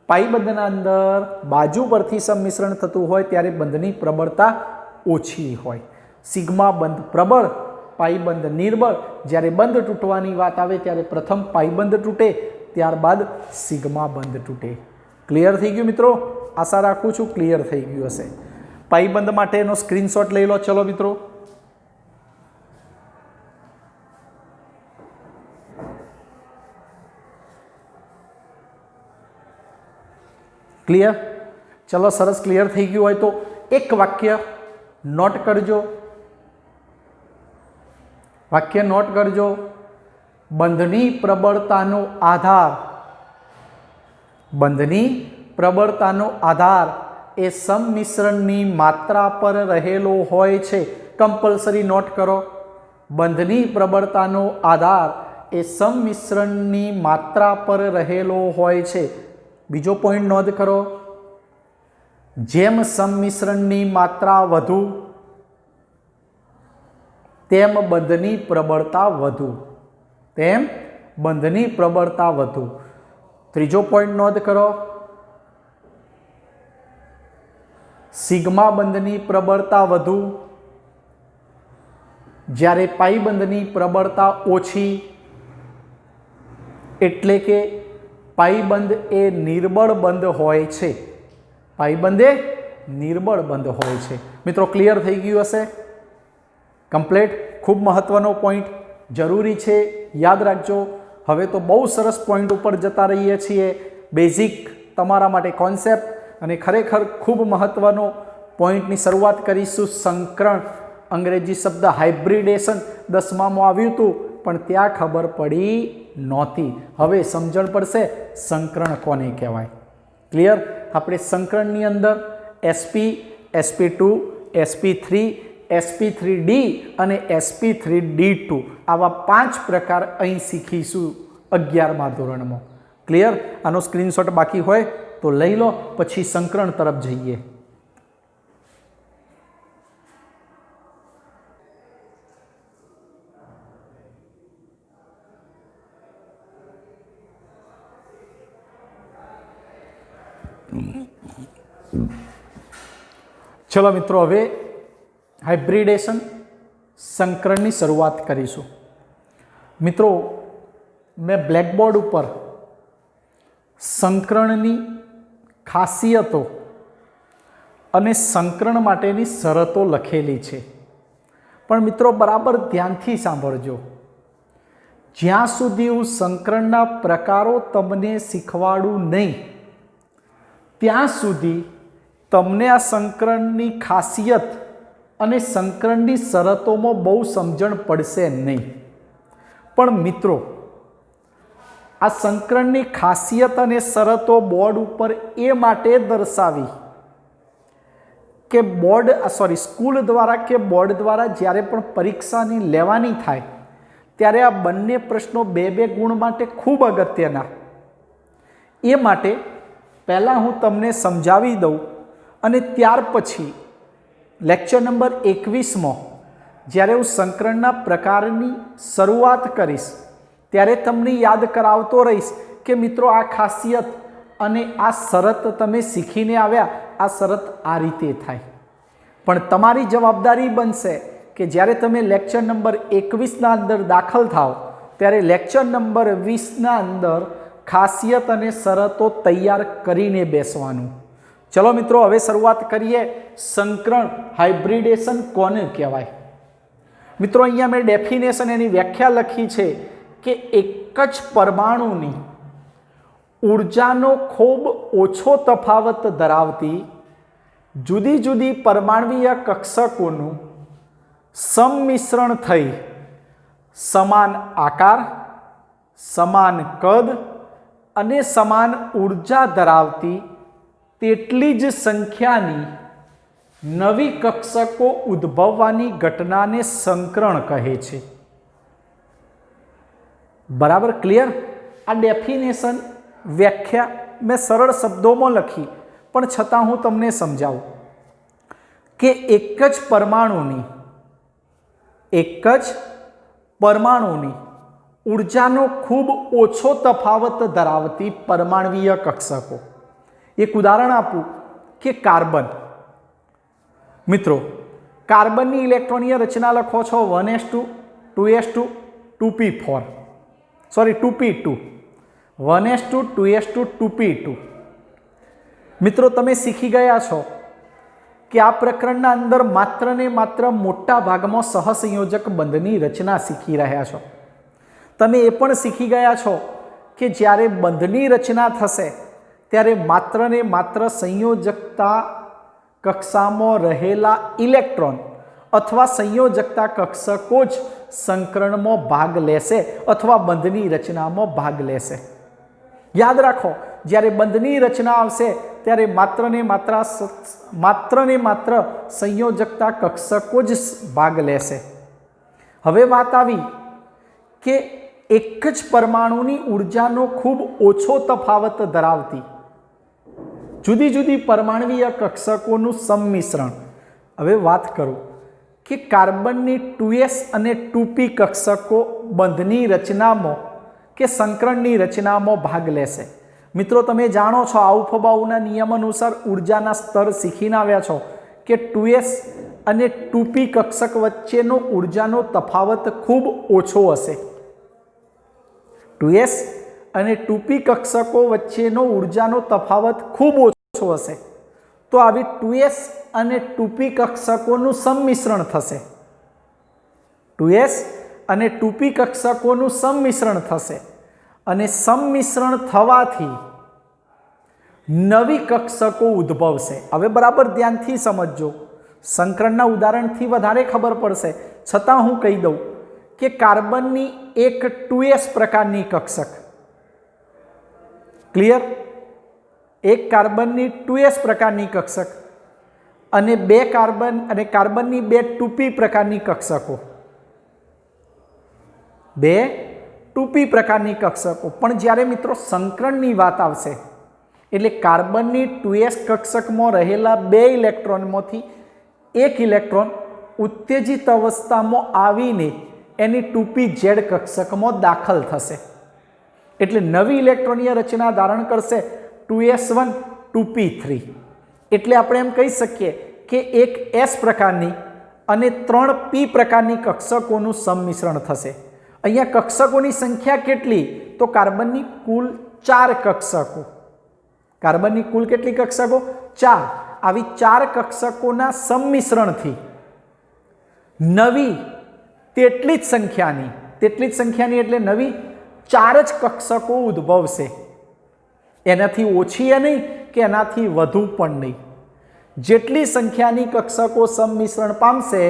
पाई बंधना अंदर बाजू परथी सम्मिश्रण थतुं होय त्यारे बंधनी प्रबळता ओछी होय। सिग्मा बंध प्रबळ, पाई बंध निर्बळ। ज्यारे बंध तूटवानी वात आवे त्यारे प्रथम पाई बंध तूटे, त्यारबाद सिग्मा बंध तूटे। क्लियर थई गयुं मित्रों? आशा राखुं छुं क्लियर थई गयुं हशे। पाई बंध माटेनो स्क्रीनशॉट लई लो। चलो मित्रों, क्लियर? चलो सरस, क्लियर थई गयुं होय तो एक वाक्य नोट करजो। वाक्य नोट करजो। बंधनी प्रबळतानो आधार, बंधनी प्रबळतानो आधार ए सम्मिश्रणनी मात्रा पर रहेलो होय छे। कंपल्सरी नोट करो। बंधनी प्रबळतानो आधार ए सम्मिश्रणनी मात्रा पर रहेलो होय छे। बीजो पॉइंट नोंध करो। जेम सम्मिश्रणनी मात्रा वधु तेम बंधनी प्रबळता वधु, तेम बंधनी प्रबळता वधु। त्रीजो पॉइंट नोंध करो। सिग्मा बंधनी प्रबळता वधु ज्यारे पाई बंधनी प्रबळता ओछी, एटले के पाई बंध ए निर्बळ बंध होय छे। पाई बंध ए निर्बळ बंध होय छे। मित्रों, क्लियर थई गयुं हशे? कम्प्लीट। खूब महत्वनो पॉइंट जरूरी छे, याद राखजो। हवे तो बहु सरस पॉइंट पर जता रहीए छीए। बेसिक तमारा माटे कॉन्सेप्ट अने खरेखर खूब महत्वनो पॉइंटनी शरूआत करीशुं। संकरण, अंग्रेजी शब्द हाइब्रिडेशन 10मां आव्युं हतुं पण त्यां खबर पड़ी नहोती। हवे समजण पड़शे संकरण कोने कहेवाय। क्लियर? आपणे संकरणनी अंदर sp, sp2, sp3, sp3d અને sp3d2 આવા 5 પ્રકાર અહીં શીખીશું 11મા ધોરણમાં। ક્લિયર? આનો સ્ક્રીનશોટ બાકી હોય તો લઈ લો, પછી સંકરણ તરફ જઈએ। चलो मित्रों, हवे हाइब्रिडेशन संकरणनी शुरुआत करीशुं। मित्रों, मैं ब्लेकबोर्ड पर संकरणनी खासियतो अने संकरण माटेनी शरतो लखेली छे। पण मित्रों, बराबर ध्यानथी सांभळजो। ज्यां सुधी हूँ संकरणना प्रकारो तमने शीखवाडुं नहीं त्यां सुधी तमने आ संकरणनी खासियत अने संकरणनी शरतोमां बहु समजण पड़शे नहीं। पण मित्रों, आ संकरणनी खासियत अने शरतो बोर्ड पर ए माटे दर्शावी के बोर्ड स्कूल द्वारा के बोर्ड द्वारा ज्यारे पण परीक्षानी लेवानी थाय ત્યારે આ બંને પ્રશ્નો 2-2 ગુણ માટે ખૂબ અગત્યના. એ માટે પહેલાં હું તમને સમજાવી દઉં અને ત્યાર પછી લેક્ચર નંબર 21માં જ્યારે હું સંકરણના પ્રકારની શરૂઆત કરીશ ત્યારે તમને યાદ કરાવતો રહીશ કે મિત્રો આ ખાસિયત અને આ શરત તમે શીખીને આવ્યા, આ શરત આ રીતે થાય. પણ તમારી જવાબદારી બનશે કે જ્યારે તમે લેક્ચર નંબર 21ના અંદર દાખલ થાઓ ત્યારે લેક્ચર નંબર 20ના અંદર ખાસિયત અને શરતો તૈયાર કરીને બેસવાનું. ચલો મિત્રો, હવે શરૂઆત કરીએ. સંકરણ હાઇબ્રિડેશન કોને કહેવાય? મિત્રો, અહીંયા મેં ડેફિનેશન એની વ્યાખ્યા લખી છે કે એક જ પરમાણુની ઉર્જાનો ખૂબ ઓછો તફાવત ધરાવતી જુદી જુદી પરમાણવીય કક્ષકોનું સંમિશ્રણ થઈ સમાન આકાર, સમાન કદ અને સમાન ઉર્જા ધરાવતી તેટલી જ સંખ્યાની નવી કક્ષકો ઉદ્ભવવાની ઘટનાને સંકરણ કહે છે. બરાબર? ક્લિયર? આ ડેફિનેશન વ્યાખ્યા મેં સરળ શબ્દોમાં લખી, પણ છતાં હું તમને સમજાવું કે એક જ પરમાણુની ઉર્જાનો ખૂબ ઓછો તફાવત ધરાવતી પરમાણવીય કક્ષકો. એક ઉદાહરણ આપું કે કાર્બન. મિત્રો, કાર્બનની ઇલેક્ટ્રોનીય રચના લખો છો 1s2 2s2 2p4 sorry 2p2 1s2 2s2 2p2. મિત્રો, તમે શીખી ગયા છો કે આ પ્રકરણના અંદર માત્ર ને માત્ર મોટા ભાગમાં સહસંયોજક બંધની રચના શીખી રહ્યા છો. તમે એ પણ શીખી ગયા છો કે જ્યારે બંધની રચના થશે ત્યારે માત્ર ને માત્ર સંયોજકતા કક્ષામાં રહેલા ઇલેક્ટ્રોન અથવા સંયોજકતા કક્ષકો જ સંકરણમાં ભાગ લેશે અથવા બંધની રચનામાં ભાગ લેશે. યાદ રાખો, જ્યારે બંધની રચના આવશે ત્યારે માત્ર ને માત્ર સંયોજકતા કક્ષકો જ ભાગ લેશે. હવે વાત આવી કે એક જ પરમાણુની ઉર્જાનો ખૂબ ઓછો તફાવત ધરાવતી જુદી જુદી પરમાણવીય કક્ષકોનું સંમિશ્રણ. હવે વાત કરું કે કાર્બનની 2s અને 2p કક્ષકો બંધની રચનામાં કે સંકરણની રચનામાં ભાગ લેશે. મિત્રો, તમે જાણો છો આઉફબાઉના નિયમ અનુસાર ઉર્જાના સ્તર શીખીને આવ્યા છો કે 2s અને 2p કક્ષક વચ્ચેનો ઉર્જાનો તફાવત ખૂબ ઓછો હશે. 2s અને 2p કક્ષકો વચ્ચેનો ઉર્જાનો તફાવત ખૂબ ઓછો હશે. તો આવી 2s અને 2p કક્ષકોનું સંમિશ્રણ થશે. 2s અને 2p કક્ષકોનું સંમિશ્રણ થશે અને સંમિશ્રણ થવાથી નવી કક્ષકો ઉદ્ભવશે. હવે બરાબર ધ્યાનથી સમજજો, સંકરણના ઉદાહરણથી વધારે ખબર પડશે, છતાં હું કહી દઉં કે કાર્બનની એક 2s પ્રકારની કક્ષક. ક્લિયર? એક કાર્બનની 2s પ્રકારની કક્ષક અને કાર્બનની બે 2p પ્રકારની કક્ષકો. બે 2p પ્રકારની કક્ષકો. પણ જ્યારે મિત્રો સંકરણની વાત આવશે એટલે કાર્બનની 2s કક્ષકમાં રહેલા બે ઇલેક્ટ્રોનમાંથી એક ઇલેક્ટ્રોન ઉત્તેજિત અવસ્થામાં આવીને એની 2pz કક્ષકમાં દાખલ થશે. એટલે નવી ઇલેક્ટ્રોનીય રચના ધારણ કરશે 2s1 2p3. એટલે આપણે એમ કહી શકીએ કે એક s પ્રકારની અને 3p પ્રકારની કક્ષકોનું સંમિશ્રણ થશે. અહીંયા કક્ષકોની સંખ્યા કેટલી? તો કાર્બનની કુલ 4 કક્ષકો. કાર્બનની કુલ કેટલી કક્ષકો? 4. આવી 4 કક્ષકોના સંમિશ્રણથી નવી તેટલી જ સંખ્યાની એટલે નવી 4 જ કક્ષકો ઉદ્ભવશે. એનાથી ઓછી એ નહીં કે એનાથી વધુ પણ નહીં. જેટલી સંખ્યાની કક્ષકો સંમિશ્રણ પામશે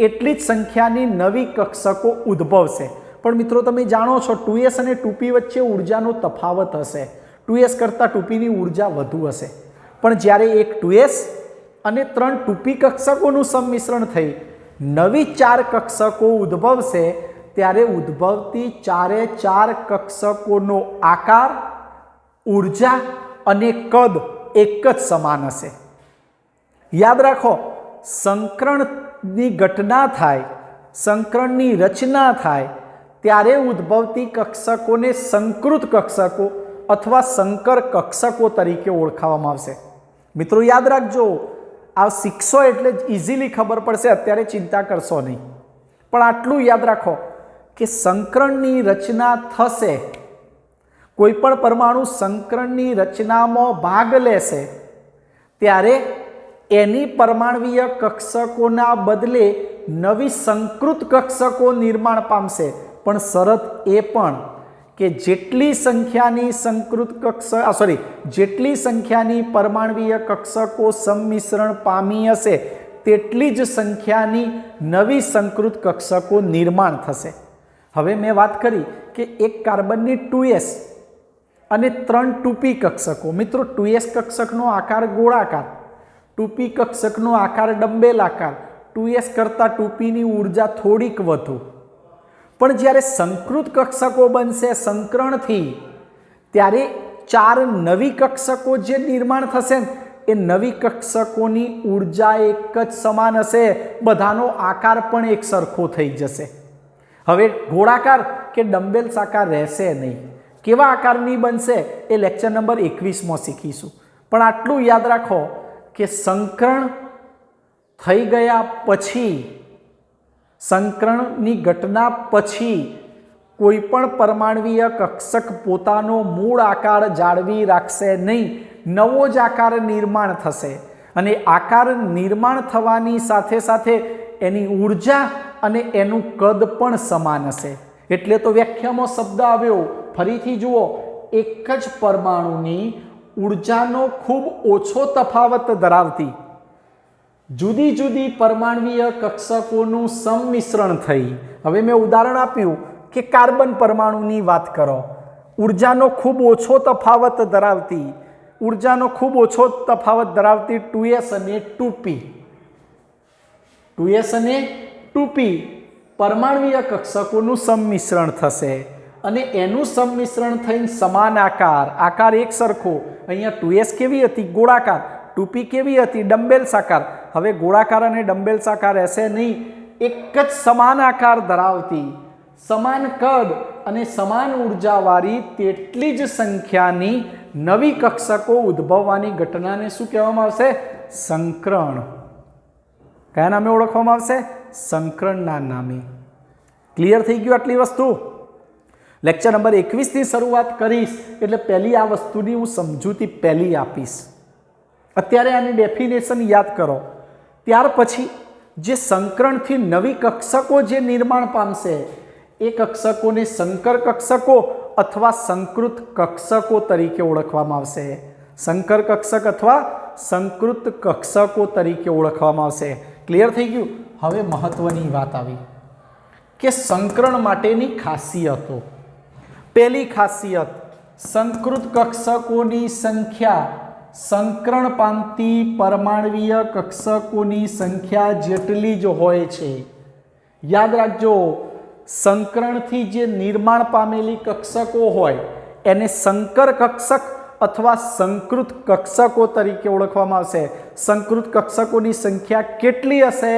એટલી જ સંખ્યાની નવી કક્ષકો ઉદ્ભવશે. પણ મિત્રો, તમે જાણો છો 2s અને 2p વચ્ચે ઉર્જાનો તફાવત હશે. 2s કરતાં 2pની ઉર્જા વધુ હશે. પણ જ્યારે એક 2s અને 3 2p કક્ષકોનું સંમિશ્રણ થઈ નવી 4 કક્ષકો ઉદ્ભવશે ત્યારે ઉદ્ભવતી ચારે ચાર કક્ષકોનો આકાર, ઉર્જા અને કદ એક જ સમાન હશે. યાદ રાખો, સંકરણની ઘટના થાય, સંકરણની રચના થાય ત્યારે ઉદ્ભવતી કક્ષકોને સંકૃત કક્ષકો અથવા સંકર કક્ષકો તરીકે ઓળખાવવામાં આવશે. મિત્રો યાદ રાખજો, આ શીખશો એટલે ઇઝીલી ખબર પડશે, અત્યારે ચિંતા કરશો નહીં. પણ આટલું યાદ રાખો કે સંકરણની રચના થશે, કોઈ પણ પરમાણુ સંકરણની રચનામાં ભાગ લેશે ત્યારે એની પરમાણવીય કક્ષકોના બદલે નવી સંકૃત કક્ષકો નિર્માણ પામશે. પણ શરત એ પણ કે જેટલી સંખ્યાની પરમાણવીય કક્ષકો સંમિશ્રણ પામી હશે તેટલી જ સંખ્યાની નવી સંકૃત કક્ષકો નિર્માણ થશે. હવે મેં વાત કરી કે એક કાર્બનની 2s અને 3 2p કક્ષકો. મિત્રો 2s કક્ષકનો આકાર ગોળાકાર, 2p કક્ષકનો આકાર ડંબેલ આકાર, 2s કરતાં 2pની ઉર્જા થોડીક વધુ. પણ જ્યારે સંકૃત કક્ષકો બનશે સંકરણથી ત્યારે 4 નવી કક્ષકો જે નિર્માણ થશે એ નવી કક્ષકોની ઉર્જા એક જ સમાન હશે, બધાનો આકાર પણ એક સરખો થઈ જશે. હવે ગોળાકાર કે ડંબેલ આકાર રહેશે નહીં. કેવા આકારની બનશે એ લેક્ચર નંબર 21માં શીખીશું. પણ આટલું યાદ રાખો કે સંકરણ થઈ ગયા પછી, સંકરણની ઘટના પછી કોઈ પણ પરમાણવીય કક્ષક પોતાનો મૂળ આકાર જાળવી રાખશે નહીં, નવો જ આકાર નિર્માણ થશે. અને આકાર નિર્માણ થવાની સાથે સાથે એની ઉર્જા અને એનું કદ પણ સમાન હશે. એટલે તો વ્યાખ્યામાં શબ્દ આવ્યો, ફરીથી જુઓ, એક જ પરમાણુની ઉર્જાનો ખૂબ ઓછો તફાવત ધરાવતી જુદી જુદી પરમાણવીય કક્ષકોનું સંમિશ્રણ થઈ. હવે મેં ઉદાહરણ આપ્યું કે કાર્બન પરમાણુની વાત કરો, ઉર્જાનો ખૂબ ઓછો તફાવત ધરાવતી 2s અને 2p, 2s અને 2p પરમાણવીય કક્ષકોનું સંમિશ્રણ થશે અને એનું સંમિશ્રણ થઈને સમાન આકાર એક સરખો. અહીંયા 2s કેવી હતી? ગોળાકાર. 2p કેવી હતી? ડંબેલ આકાર. હવે ગોળાકાર અને ડંબેલ આકાર રહેશે નહીં, એક જ સમાન આકાર ધરાવતી, સમાન કદ અને સમાન ઉર્જાવાળી તેટલી જ સંખ્યાની નવી કક્ષકો ઉદ્ભવવાની ઘટનાને શું કહેવામાં આવશે? સંકરણ. કયા નામે ઓળખવામાં આવશે? સંકરણના નામે. ક્લિયર થઈ ગયું આટલી વસ્તુ? લેક્ચર નંબર 21ની શરૂઆત કરીશ એટલે પહેલી આ વસ્તુની હું સમજૂતી પહેલી આપીશ. અત્યારે આની ડેફિનેશન યાદ કરો. ત્યાર પછી જે સંકરણથી નવી કક્ષકો જે નિર્માણ પામશે એ કક્ષકોને સંકર કક્ષકો અથવા સંકૃત કક્ષકો તરીકે ઓળખવામાં આવશે. સંકર કક્ષક અથવા સંકૃત કક્ષકો તરીકે ઓળખવામાં આવશે. ક્લિયર થઈ ગયું? હવે મહત્વની વાત આવી કે સંકરણ માટેની ખાસિયતો. પહેલી ખાસિયત, સંકૃત કક્ષકોની સંખ્યા સંકરણ પામતી પરમાણવીય કક્ષકોની સંખ્યા જેટલી જ હોય છે. યાદ રાખજો, સંકરણથી જે નિર્માણ પામેલી કક્ષકો હોય એને સંકર કક્ષક અથવા સંકૃત કક્ષકો તરીકે ઓળખવામાં આવશે. સંકૃત કક્ષકોની સંખ્યા કેટલી હશે?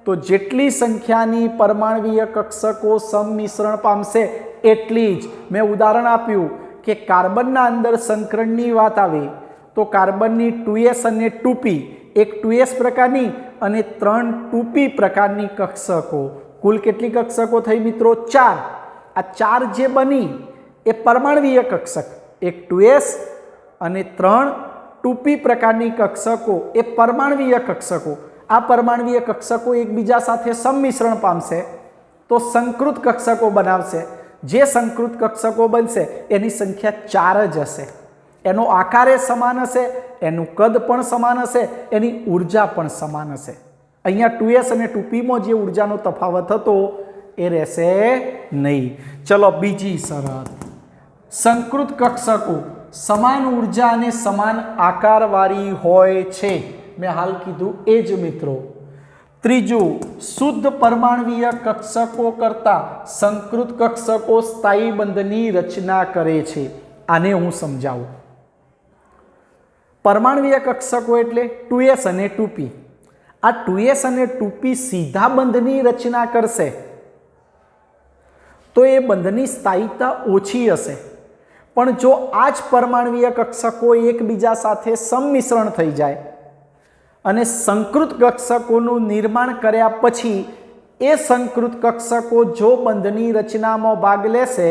તો જેટલી સંખ્યાની પરમાણવીય કક્ષકો સંમિશ્રણ પામશે એટલી જ. મેં ઉદાહરણ આપ્યું કે કાર્બનના અંદર સંકરણની વાત આવી તો કાર્બનની 2s અને 2p, એક 2s પ્રકારની અને 3 2p પ્રકારની કક્ષકો. કુલ કેટલી કક્ષકો થઈ મિત્રો? 4. આ 4 જે બની એ પરમાણવીય કક્ષક, એક 2s અને 3 2p પ્રકારની કક્ષકો એ પરમાણવીય કક્ષકો. આ પરમાણવીય કક્ષકો એકબીજા સાથે સંમિશ્રણ પામશે તો સંકૃત કક્ષકો બનાવશે. જે સંકૃત કક્ષકો બનશે એની સંખ્યા 4 જ હશે. એનો આકાર સમાન હશે, એનું કદ પણ સમાન હશે, એની ઉર્જા પણ સમાન હશે. અહીંયા 2s અને 2pમાં જે ઉર્જાનો તફાવત હતો એ રહેશે નહીં. ચલો બીજી શરત, સંકૃત કક્ષકો સમાન ઉર્જા અને સમાન આકારવાળી હોય છે. મેં હાલ કીધું એ જ મિત્રો. ત્રીજું, શુદ્ધ પરમાણવીય કક્ષકો કરતા સંકૃત કક્ષકો સ્થાયી બંધની રચના કરે છે. આને હું સમજાવું. પરમાણવીય કક્ષકો એટલે 2s અને 2p. આ 2s અને 2p સીધા બંધની રચના કરશે તો એ બંધની સ્થાયીતા ઓછી હશે. પણ જો આ જ પરમાણવીય કક્ષકો એકબીજા સાથે સંમિશ્રણ થઈ જાય અને સંકૃત કક્ષકોનું નિર્માણ કર્યા પછી એ સંકૃત કક્ષકો જો બંધની રચનામાં ભાગ લેશે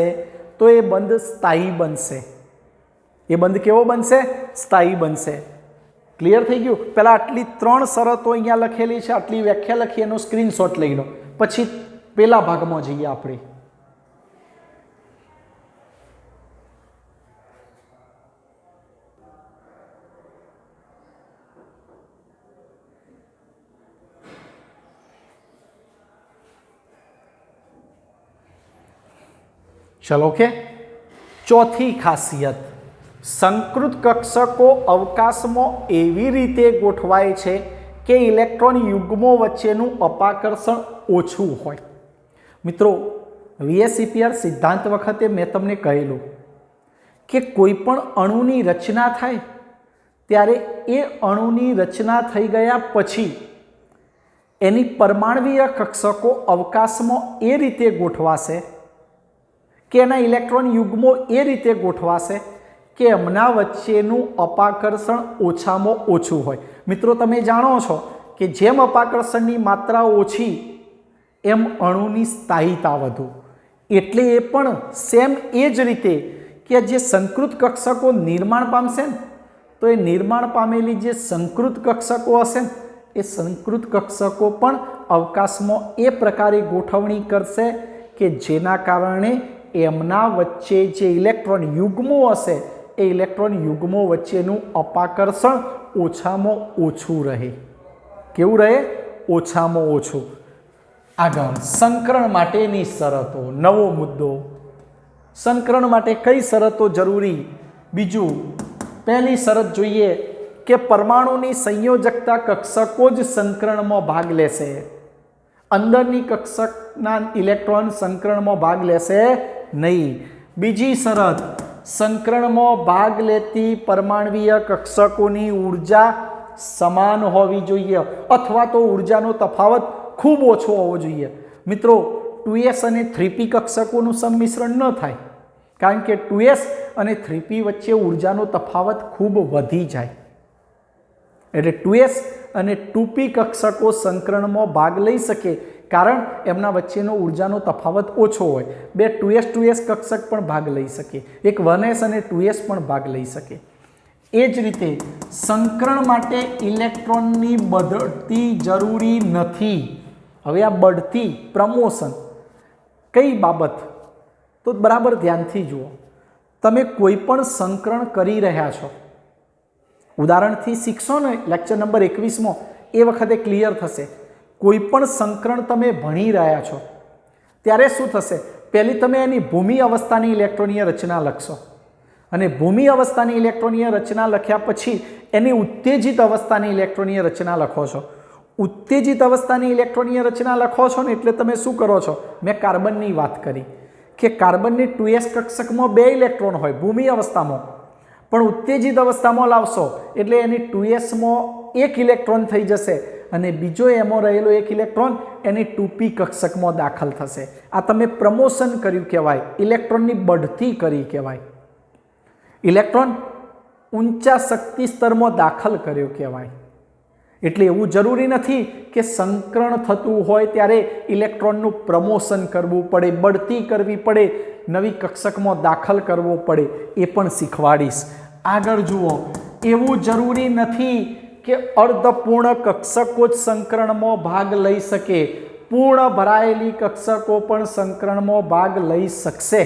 તો એ બંધ સ્થાયી બનશે. એ બંધ કેવો બનશે? સ્થાયી બનશે. ક્લિયર થઈ ગયું? પહેલાં આટલી 3 શરતો અહીંયા લખેલી છે, આટલી વ્યાખ્યા લખી, એનો સ્ક્રીનશોટ લઈ લો. પછી પેલા ભાગમાં જઈએ આપણે. ચલો ઓકે. ચોથી ખાસિયત, સંકૃત કક્ષકો અવકાશમાં એવી રીતે ગોઠવાય છે કે ઇલેક્ટ્રોન યુગ્મો વચ્ચેનું અપાકર્ષણ ઓછું હોય. મિત્રો, VSEPR સિદ્ધાંત વખતે મેં તમને કહેલું કે કોઈ પણ અણુની રચના થાય ત્યારે એ અણુની રચના થઈ ગયા પછી એની પરમાણવીય કક્ષકો અવકાશમાં એ રીતે ગોઠવાશે કે એના ઇલેક્ટ્રોન યુગ્મો એ રીતે ગોઠવાશે કે એમના વચ્ચેનું અપાકર્ષણ ઓછામાં ઓછું હોય. મિત્રો, તમે જાણો છો કે જેમ અપાકર્ષણની માત્રા ઓછી એમ અણુની સ્થાયીતા વધુ. એટલે એ પણ સેમ એ જ રીતે કે જે સંકૃત કક્ષકો નિર્માણ પામશે ને તો એ નિર્માણ પામેલી જે સંકૃત કક્ષકો હશે ને એ સંકૃત કક્ષકો પણ અવકાશમાં એ પ્રકારે ગોઠવણી કરશે કે જેના કારણે એમના વચ્ચે જે ઇલેક્ટ્રોન યુગ્મો હશે એ ઇલેક્ટ્રોન યુગ્મો વચ્ચેનું અપાકર્ષણ ઓછામાં ઓછું રહે. કેવું રહે? ઓછામાં ઓછું. આગળ, સંકરણ માટેની શરતો. નવો મુદ્દો. સંકરણ માટે કઈ શરતો જરૂરી? બીજું, પહેલી શરત જોઈએ કે પરમાણુની સંયોજકતા કક્ષકો જ સંકરણમાં ભાગ લેશે. અંદરની કક્ષકના ઇલેક્ટ્રોન સંકરણમાં ભાગ લેશે નહીં. બીજી શરત, સંકરણમાં ભાગ લેતી પરમાણવીય કક્ષકોની ઉર્જા સમાન હોવી જોઈએ અથવા તો ઉર્જાનો તફાવત ખૂબ ઓછો હોવો જોઈએ. મિત્રો, 2s અને 3p કક્ષકોનું સંમિશ્રણ ન થાય કારણ કે 2s અને 3p વચ્ચે ઉર્જાનો તફાવત ખૂબ વધી જાય. એટલે 2s અને 2p કક્ષકો સંકરણમાં ભાગ લઈ શકે કારણ એમના વચ્ચેનો ઉર્જાનો તફાવત ઓછો હોય. બે 2s કક્ષક પણ ભાગ લઈ શકે, એક 1s અને 2s પણ ભાગ લઈ શકે. એ જ રીતે સંકરણ માટે ઇલેક્ટ્રોનની બઢતી જરૂરી નથી. હવે આ બઢતી, પ્રમોશન કઈ બાબત? તો બરાબર ધ્યાનથી જુઓ. તમે કોઈ પણ સંકરણ કરી રહ્યા છો, ઉદાહરણથી શીખશો ને લેક્ચર નંબર 21માં, એ વખતે ક્લિયર થશે. કોઈ પણ સંકરણ તમે ભણી રહ્યા છો ત્યારે શું થશે? પહેલી તમે એની ભૂમિ અવસ્થાની ઇલેક્ટ્રોનીય રચના લખશો અને ભૂમિ અવસ્થાની ઇલેક્ટ્રોનીય રચના લખ્યા પછી એની ઉત્તેજિત અવસ્થાની ઇલેક્ટ્રોનીય રચના લખો છો. ઉત્તેજિત અવસ્થાની ઇલેક્ટ્રોનીય રચના લખો છો ને એટલે તમે શું કરો છો? મેં કાર્બનની વાત કરી કે કાર્બનની 2s કક્ષકમાં 2 ઇલેક્ટ્રોન હોય ભૂમિ અવસ્થામાં, પણ ઉત્તેજિત અવસ્થામાં લાવશો એટલે એની 2sમાં 1 ઇલેક્ટ્રોન થઈ જશે અને બીજો એમાં રહેલો 1 ઇલેક્ટ્રોન એની 2p કક્ષકમાં દાખલ થશે. આ તમે પ્રમોશન કર્યું કહેવાય, ઇલેક્ટ્રોનની બઢતી કરી કહેવાય. ઇલેક્ટ્રોન ઊંચા શક્તિ સ્તરમાં દાખલ કર્યો કહેવાય. એટલે એવું જરૂરી નથી કે સંકરણ થતું હોય ત્યારે ઇલેક્ટ્રોનનું પ્રમોશન કરવું પડે, બઢતી કરવી પડે, નવી કક્ષકમાં દાખલ કરવો પડે. એ પણ શીખવાડીશ. આગળ જુઓ, એવું જરૂરી નથી કે અર્ધપૂર્ણ કક્ષકો જ સંકરણમાં ભાગ લઈ શકે. પૂર્ણ ભરાયેલી કક્ષકો પણ સંકરણમાં ભાગ લઈ શકશે.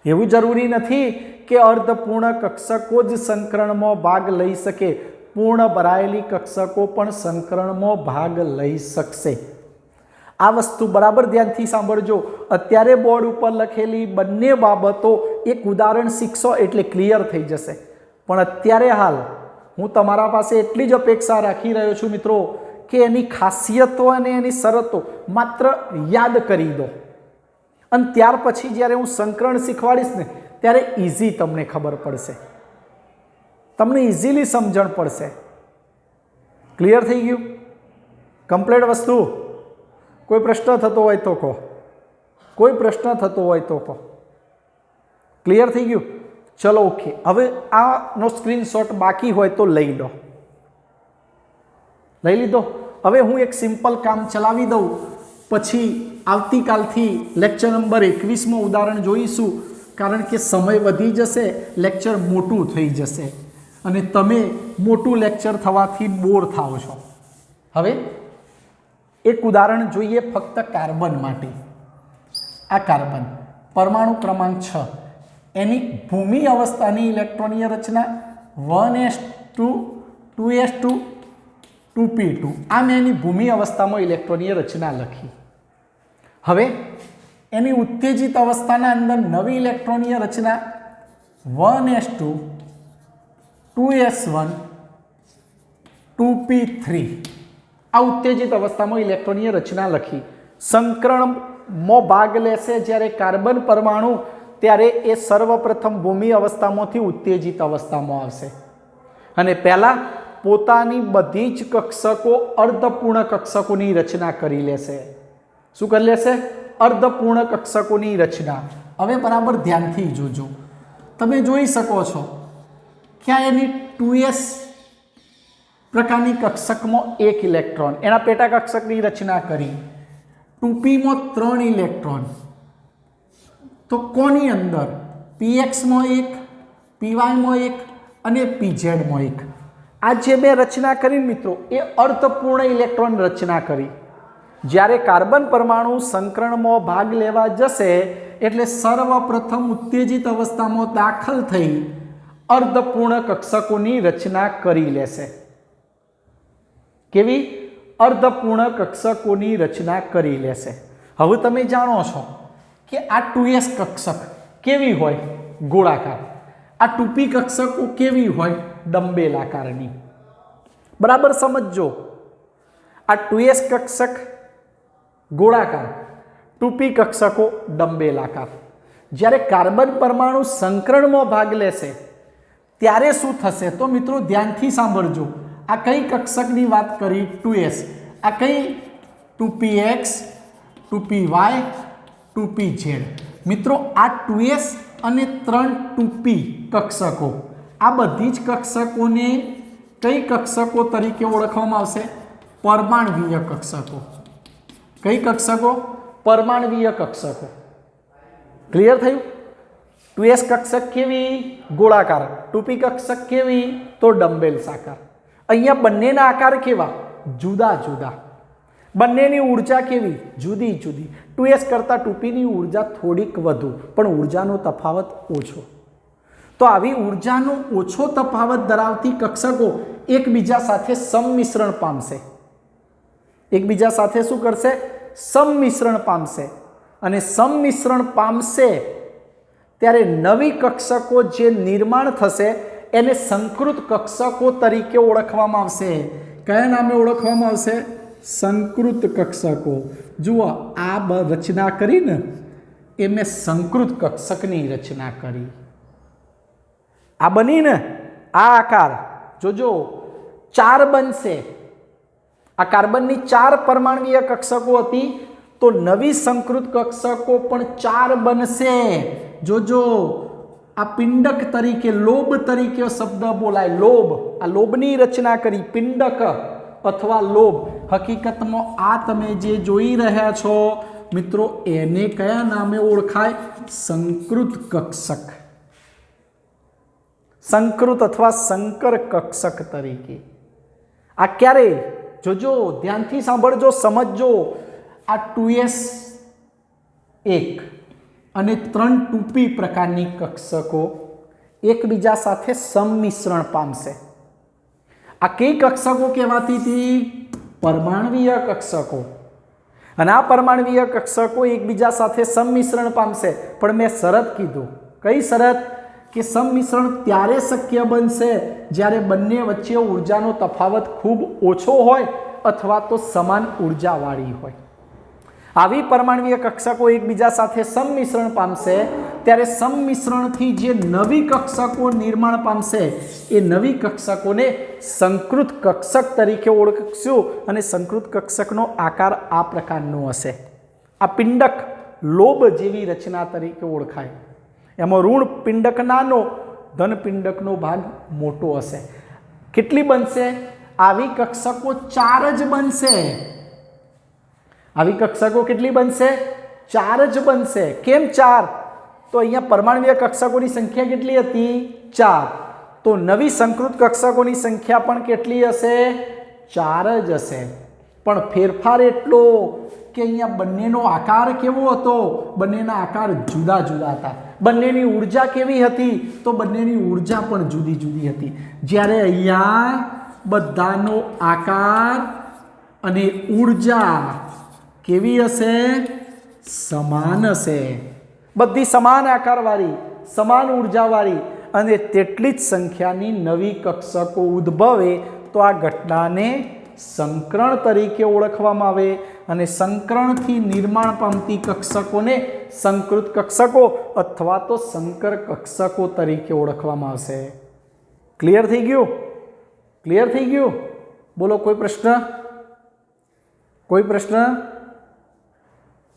એવું જરૂરી નથી કે અર્ધપૂર્ણ કક્ષકો જ સંકરણમાં ભાગ લઈ શકે. પૂર્ણ ભરાયેલી કક્ષકો પણ સંકરણમાં ભાગ લઈ શકશે. આ વસ્તુ બરાબર ધ્યાનથી સાંભળજો. અત્યારે બોર્ડ ઉપર લખેલી બંને બાબતો એક ઉદાહરણ શીખશો એટલે ક્લિયર થઈ જશે. પણ અત્યારે હાલ હું તમારા પાસે એટલી જ અપેક્ષા રાખી રહ્યો છું મિત્રો કે એની ખાસિયતો અને એની શરતો માત્ર યાદ કરી દો, અને ત્યાર પછી જ્યારે હું સંકરણ શીખવાડીશ ને ત્યારે ઇઝી તમને ખબર પડશે, તમને ઇઝીલી સમજણ પડશે. ક્લિયર થઈ ગયું? કમ્પ્લીટ વસ્તુ? કોઈ પ્રશ્ન થતો હોય તો કહો, કોઈ પ્રશ્ન થતો હોય તો કહો. ક્લિયર થઈ ગયું? ચલો ઓકે. હવે આનો સ્ક્રીનશોટ બાકી હોય તો લઈ લો. લઈ લીધો? હવે હું એક સિમ્પલ કામ ચલાવી દઉં, પછી આવતીકાલથી લેક્ચર નંબર 21માં ઉદાહરણ જોઈશું, કારણ કે સમય વધી જશે, લેક્ચર મોટું થઈ જશે અને તમે મોટું લેક્ચર થવાથી બોર થાઓ છો. હવે એક ઉદાહરણ જોઈએ ફક્ત કાર્બન માટે. આ કાર્બન પરમાણુ ક્રમાંક 6, એની ભૂમિ અવસ્થાની ઇલેક્ટ્રોનીય રચના 1s2 2s2 2p2. આ મેં એની ભૂમિ અવસ્થામાં ઇલેક્ટ્રોનીય રચના લખી. હવે એની ઉત્તેજિત અવસ્થાના અંદર નવી ઇલેક્ટ્રોનીય રચના 1s2 2s1 2p3. આ ઉત્તેજિત અવસ્થામાં ઇલેક્ટ્રોનીય રચના લખી. સંકરણમાં ભાગ લેશે જ્યારે કાર્બન પરમાણુ, ત્યારે એ સર્વપ્રથમ ભૂમિ અવસ્થામાંથી ઉત્તેજિત અવસ્થામાં આવશે અને પહેલા પોતાની બધી જ કક્ષકો અર્ધપૂર્ણ કક્ષકોની રચના કરી લેશે. શું કરી લેશે? અર્ધપૂર્ણ કક્ષકોની રચના. હવે બરાબર ધ્યાનથી જોજો. તમે જોઈ શકો છો કે આ એની 2s પ્રકારની કક્ષકમાં એક ઇલેક્ટ્રોન, એના પેટા કક્ષકની રચના કરી. 2pમાં 3 ઇલેક્ટ્રોન, તો કોની અંદર? pxમાં 1, pyમાં 1 અને pzમાં 1. આ જે બે રચના કરી મિત્રો, એ અર્ધપૂર્ણ ઇલેક્ટ્રોન રચના કરી. જ્યારે કાર્બન પરમાણુ સંકરણમાં ભાગ લેવા જશે એટલે સર્વપ્રથમ ઉત્તેજિત અવસ્થામાં દાખલ થઈ અર્ધપૂર્ણ કક્ષકોની રચના કરી લેશે. કેવી? અર્ધપૂર્ણ કક્ષકોની રચના કરી લેશે. હવે તમે જાણો છો કે આ 2s કક્ષક કેવી હોય? ગોળાકાર. આ 2p કક્ષકો કેવી હોય? ડંબેલ આકારની. બરાબર સમજજો. આ 2s કક્ષક ગોળાકાર, 2p કક્ષકો ડંબેલ આકાર. જ્યારે કાર્બન પરમાણુ સંકરણમાં ભાગ લેશે ત્યારે શું થશે? તો મિત્રો ધ્યાનથી સાંભળજો. આ કઈ કક્ષકની વાત કરી? 2s. આ કઈ? 2px 2py 2pz. મિત્રો આ 2s અને 3 2p કક્ષકો, આ બધી જ કક્ષકોને કઈ કક્ષકો તરીકે ઓળખવામાં આવશે? પરમાણવીય કક્ષકો. કઈ કક્ષકો? પરમાણવીય કક્ષકો. ક્લિયર થયું? 2s કક્ષક કેવી? ગોળાકાર. 2p કક્ષક કેવી? તો ડંબેલ આકાર. અહીંયા બંનેના આકાર કેવા? જુદા જુદા. બંનેની ઉર્જા કેવી? જુદી જુદી. 2s કરતાં 2pની ઉર્જા થોડીક વધુ, પણ ઉર્જાનો તફાવત ઓછો. તો આવી ઉર્જાનો ઓછો તફાવત ધરાવતી કક્ષકો એકબીજા સાથે સંમિશ્રણ પામશે. એકબીજા સાથે શું કરશે? સંમિશ્રણ પામશે. અને સંમિશ્રણ પામશે ત્યારે નવી કક્ષકો જે નિર્માણ થશે એને સંકૃત કક્ષકો તરીકે ઓળખવામાં આવશે. કયા નામે ઓળખવામાં આવશે? સંકૃત કક્ષકો. જુઓ, આ રચના કરીને એ મેં સંકૃત કક્ષકની રચના કરી. આ બની ને આ આકાર જોજો 4 બનશે. આ કાર્બનની 4 પરમાણવીય કક્ષકો હતી, તો નવી સંકૃત કક્ષકો પણ 4 બનશે. જોજો, આ પિંડક તરીકે, લોબ તરીકે શબ્દ બોલાય. લોબ. આ લોબની રચના કરી. પિંડક અથવા લોબ. હકીકતમાં આ તમે જે જોઈ રહ્યા છો મિત્રો, એને કયા નામે ઓળખાય? સંકૃત કક્ષક. સંકૃત અથવા સંકર કક્ષક તરીકે. આ ક્યારે? જોજો, ધ્યાનથી સાંભળજો, સમજજો. આ 2s 1 અને 3 2p પ્રકારની કક્ષકો એકબીજા સાથે સંમિશ્રણ પામશે. આ કઈ કક્ષકો કહેવાતી હતી? પરમાણવીય કક્ષકો. અને આ પરમાણવીય કક્ષકો એકબીજા સાથે સંમિશ્રણ પામશે. પણ મેં શરત કીધું. કઈ શરત? કે સંમિશ્રણ ત્યારે શક્ય બનશે જ્યારે બંને વચ્ચે ઉર્જાનો તફાવત ખૂબ ઓછો હોય अथवा तो समान ऊर्जावाળી હોય। આવી પરમાણ્વીય કક્ષકો એકબીજા સાથે સંમિશ્રણ પામશે ત્યારે સંમિશ્રણથી જે નવી કક્ષકો નિર્માણ પામશે એ નવી કક્ષકોને સંકૃત કક્ષક તરીકે ઓળખશું અને સંકૃત કક્ષકનો આકાર આ પ્રકારનો હશે। આ પિંડક લોબ જેવી રચના તરીકે ઓળખાય। એમાં ઋણ પિંડક નાનો, ધન પિંડકનો ભાગ મોટો હશે। કેટલી બનશે? આવી કક્ષકો 4 જ બનશે। આવી કક્ષકો કેટલી બનશે? 4 જ બનશે। કેમ 4? તો અહીંયા પરમાણ્વીય કક્ષકોની સંખ્યા કેટલી હતી? 4। તો નવી સંકૃત કક્ષકોની સંખ્યા પણ કેટલી હશે? 4 જ હશે। પણ ફેરફાર એટલો કે અહીંયા બંનેનો આકાર કેવો હતો? બંનેના આકાર જુદા જુદા હતા। બંનેની ઊર્જા કેવી હતી? તો બંનેની ઊર્જા પણ જુદી જુદી હતી। જ્યારે અહીંયા બધાનો આકાર અને ઊર્જા કેવી હશે? સમાન હશે। બધી સમાન આકારવાળી, સમાન ઊર્જાવાળી અને તેટલી જ સંખ્યાની નવી કક્ષકો ઉદ્ભવે તો આ ઘટનાને સંકરણ તરીકે ઓળખવામાં આવે અને સંકરણથી નિર્માણ પામતી કક્ષકોને સંકૃત કક્ષકો અથવા તો સંકર કક્ષકો તરીકે ઓળખવામાં આવશે। ક્લિયર થઈ ગયું? ક્લિયર થઈ ગયું? બોલો કોઈ પ્રશ્ન? કોઈ પ્રશ્ન?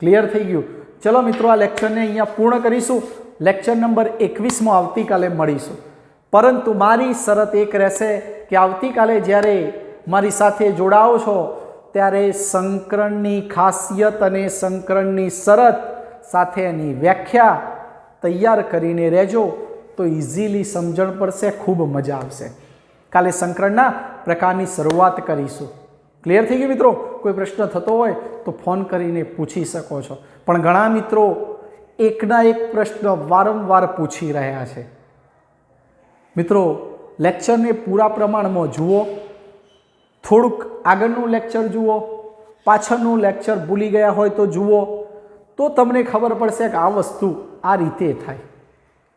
ક્લિયર થઈ ગયું? ચલો મિત્રો, આ લેક્ચરને અહીંયા પૂર્ણ કરીશું। લેક્ચર નંબર 21 માં આવતીકાલે મળીશું। પરંતુ મારી શરત એક રહેશે કે આવતીકાલે જ્યારે મારી સાથે જોડાઓ છો ત્યારે સંકરણની ખાસિયત અને સંકરણની શરત સાથે એની વ્યાખ્યા તૈયાર કરીને રહેજો તો ઇઝીલી સમજણ પડશે, ખૂબ મજા આવશે। કાલે સંકરણના પ્રકારની શરૂઆત કરીશું। ક્લિયર થઈ ગયું મિત્રો? કોઈ પ્રશ્ન થતો હોય તો ફોન કરીને પૂછી શકો છો। પણ ઘણા મિત્રો એકના એક પ્રશ્ન વારંવાર પૂછી રહ્યા છે। મિત્રો, લેક્ચરને પૂરા પ્રમાણમાં જુઓ, થોડુંક આગળનું લેક્ચર જુઓ, પાછળનું લેક્ચર ભૂલી ગયા હોય તો જુઓ, તો તમને ખબર પડશે કે આ વસ્તુ આ રીતે થાય।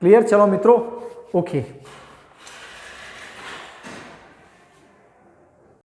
ક્લિયર? ચલો મિત્રો, ઓકે।